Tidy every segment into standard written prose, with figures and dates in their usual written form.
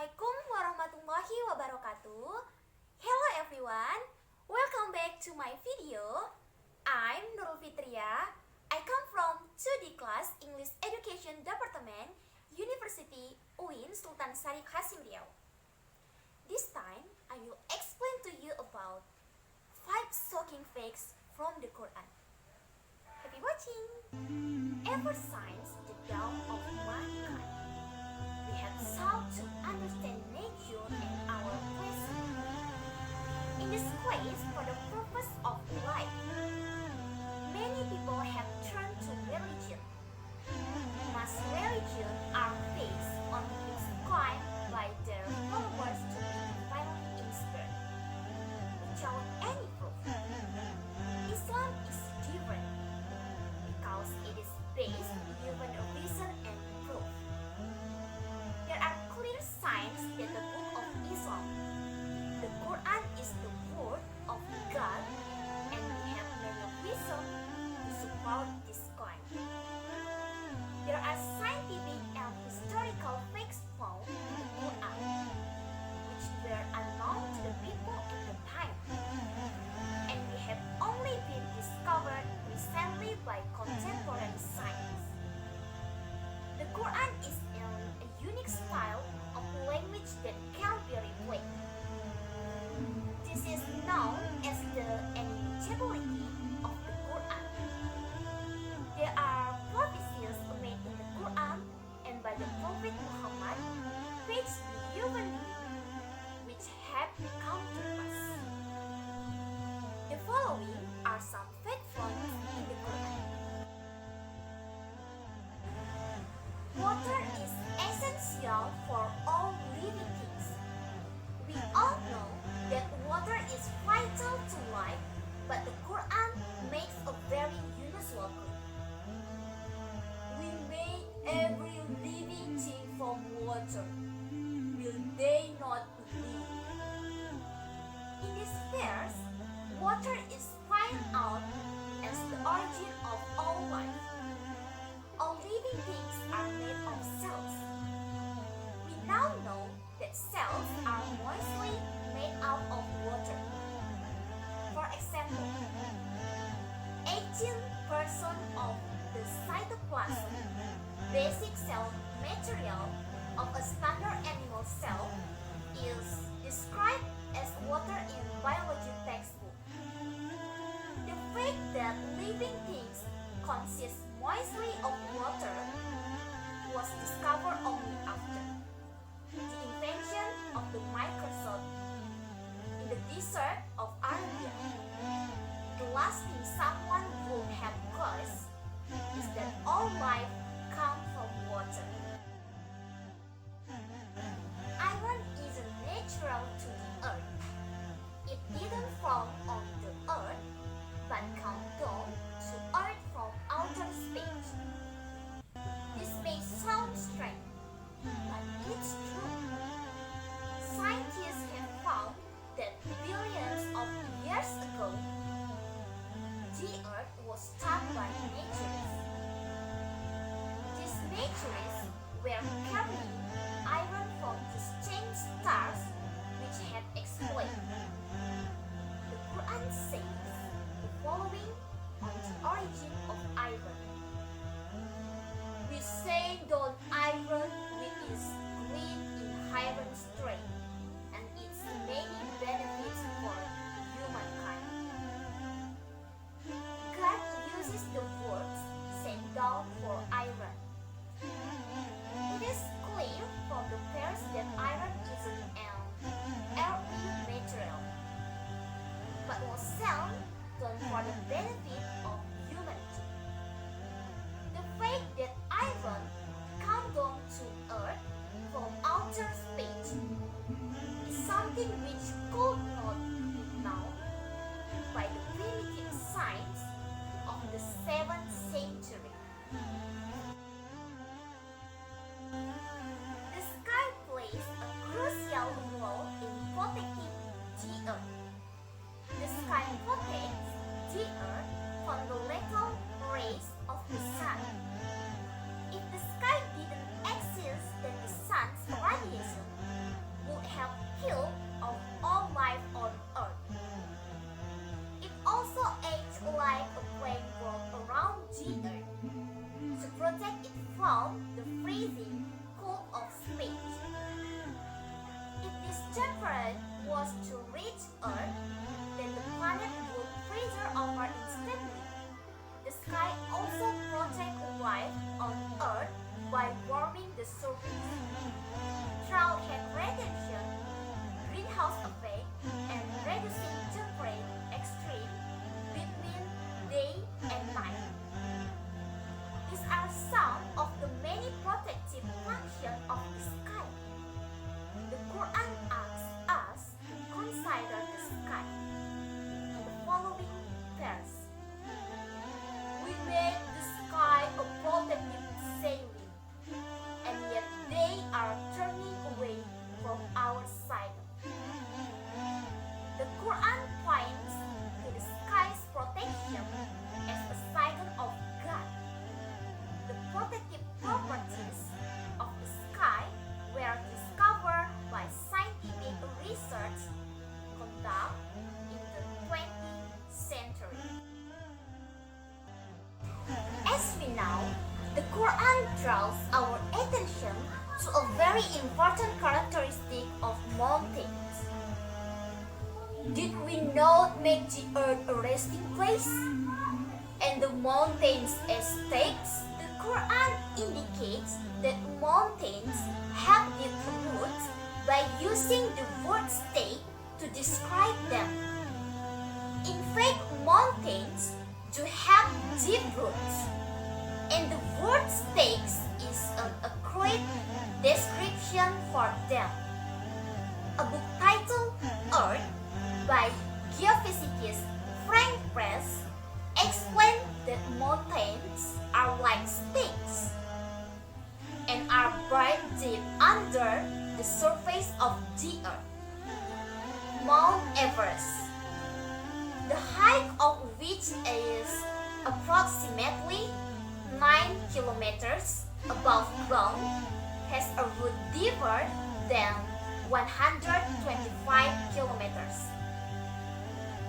Assalamualaikum warahmatullahi wabarakatuh. Hello everyone, welcome back to my video. I'm Nurul Fitria. I come from 2D class English Education Department, University UIN Sultan Syarif Hasim Riau. This time, I will explain to you about 5 shocking facts from the Quran. Happy watching! Ever since the dawn of mankind, we have sought to understand nature and our present. In this quest for the purpose of life, many people have turned to religion. Mass religion are based on its claim by their followers to be divinely inspired, without any proof. Islam is different because it is based given a reason and proof. There are clear signs that the book of Islam, the Quran, is the word of God, and we have many reasons to support this claim. There are scientific and historical facts found in the Quran, which were unknown to the people at the time, and we have only been discovered recently by contemporary science. The Quran is in a unique style of language that can be replayed. This is known as the inimitability of the Quran. There are prophecies made in the Quran and by the Prophet Muhammad, peace be upon him, which have come to pass. The following are some fact points in the Quran. Water is essential for all living things. We all know that water is vital to life, but the Quran makes a very unusual claim. We made every living thing from water. Will they not believe? In this verse, water is found out as the origin of all life. All living things are made of cells. We now know that cells are mostly made out of water. For example, 18% of the cytoplasm, basic cell material of a standard animal cell, is described as water in biology textbook. The fact that living things consist mostly of water was discovered only after the invention of the microscope in the desert of Arabia. The last thing someone would have guessed is that all life comes from water. Iron isn't natural to the earth. It didn't fall on the earth, but come down to earth from outer space. This may sound strange, but it's true. Scientists have found that billions of years ago, the earth was struck by meteorites. These meteorites were carrying iron from distant stars which had exploded. The Quran says the following on the origin of iron. We say that iron with its great inherent strength and its many benefits for humankind. God uses the word sandal for iron. It is clear from the freezing cold of space. If this temperature was to reach Earth, then the planet would freeze over instantly. The sky also protects life on Earth by warming the surface. Through heat retention, greenhouse effect, and reducing temperature extreme between day and night. These are some of the many protective functions of the sky. The Quran asks us to consider the sky in the following verse. We made the sky a protective ceiling, and yet they are turning away from our side. The Quran points to the sky's protection as a sign of God. The protective properties of the sky were discovered by scientific research conducted in the 20th century. As we know, the Quran draws our attention to a very important characteristic of mountains. Did we not make the earth a resting place? And the mountains as stakes? The Quran indicates that mountains have deep roots by using the word stake to describe them. In fact, mountains do have deep roots, and the word stakes is an accurate description for them. A book titled Earth by geophysicist Frank Press explained that mountains are like stakes and are buried deep under the surface of the earth. Mount Everest, the height of which is approximately 9 kilometers above ground, has a root deeper than 125 kilometers.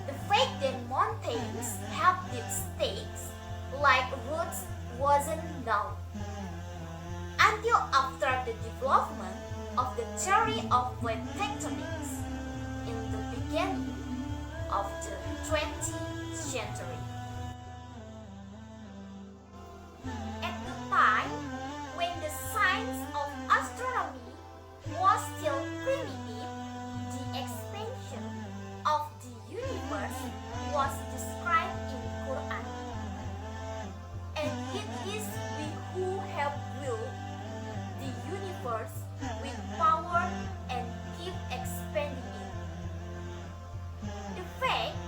The fact that mountains have deep stakes like roots wasn't known until after the development of the theory of plate tectonics in the beginning of the 20th century. At the time when the science of astronomy was still primitive, the expansion of the universe was described in Quran. And it is we who have willed the universe with power and keep expanding it. The fact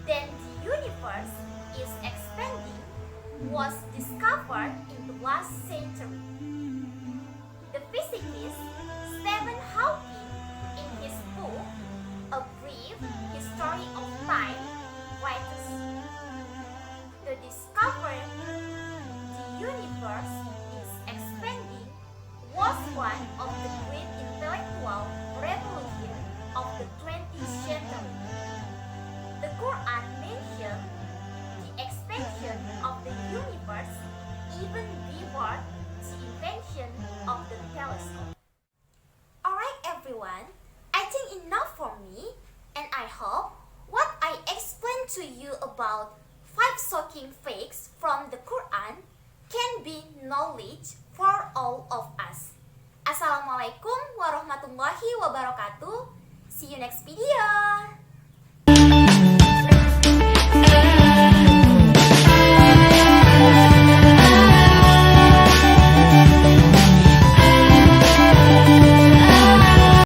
that the universe is expanding was discovered in the last century. The physicist Stephen Hawking, in his book A Brief History of Time, writes, "The discovery the universe is expanding was one of the great intellectual revolutions of the 20th century. The Quran mentioned the expansion of the universe even before the invention of the telescope." Alright everyone, I think enough for me, and I hope what I explained to you about 5 shocking facts from the Quran can be knowledge for all of us. Assalamualaikum warahmatullahi wabarakatuh. See you next video.